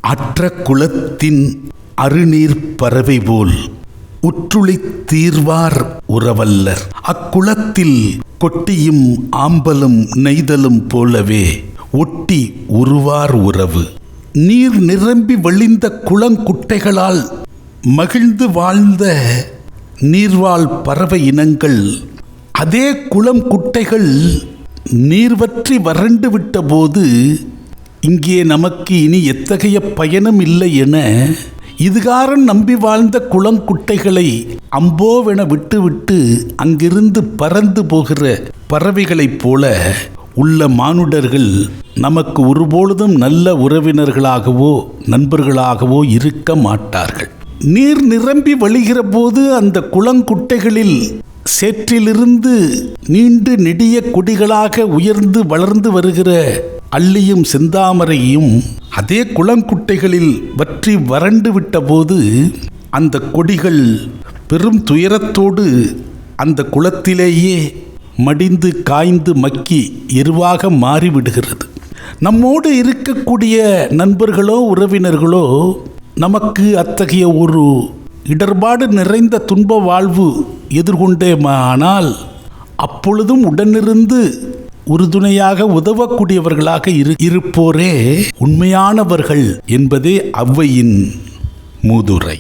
அற்ற குலத்தின் அருநீர் பறவை போல் உற்றுளித் தீர்வார் உறவல்லர். அக்குளத்தில் கொட்டியும் ஆம்பலும் நெய்தலும் போலவே ஒட்டி உருவார் உறவு. நீர் நிரம்பி வழிந்த குளங்குட்டைகளால் மகிழ்ந்து வாழ்ந்த நீர்வாழ் பறவை இனங்கள் அதே குளம் குட்டைகள் நீர்வற்றி வறண்டு விட்ட போது இங்கே நமக்கு இனி எத்தகைய பயனும் இல்லை என இதுகாரம் நம்பி வாழ்ந்த குளங்குட்டைகளை அம்போவென விட்டுவிட்டு அங்கிருந்து பறந்து போகிற பறவைகளைப் போல உள்ள மானுடர்கள் நமக்கு ஒருபொழுதும் நல்ல உறவினர்களாகவோ நண்பர்களாகவோ இருக்க மாட்டார்கள். நீர் நிரம்பி வழிகிற போது அந்த குளங்குட்டைகளில் சேற்றிலிருந்து நீண்டு நெடிய கொடிகளாக உயர்ந்து வளர்ந்து வருகிற அல்லியும் செந்தாமரையும் அதே குளங்குட்டைகளில் வற்றி வறண்டு விட்ட போது அந்த கொடிகள் பெரும் துயரத்தோடு அந்த குளத்திலேயே மடிந்து காய்ந்து மக்கி எருவாக மாறிவிடுகிறது. நம்மோடு இருக்கக்கூடிய நண்பர்களோ உறவினர்களோ நமக்கு அத்தகைய ஒரு இடர்பாடு நிறைந்த துன்ப வாழ்வு எதிர்கொண்டேமானால் அப்பொழுதும் உடனிருந்து உறுதுணையாக உதவக்கூடியவர்களாக இருப்போரே உண்மையானவர்கள் என்பதே ஔவையின் மூதுரை.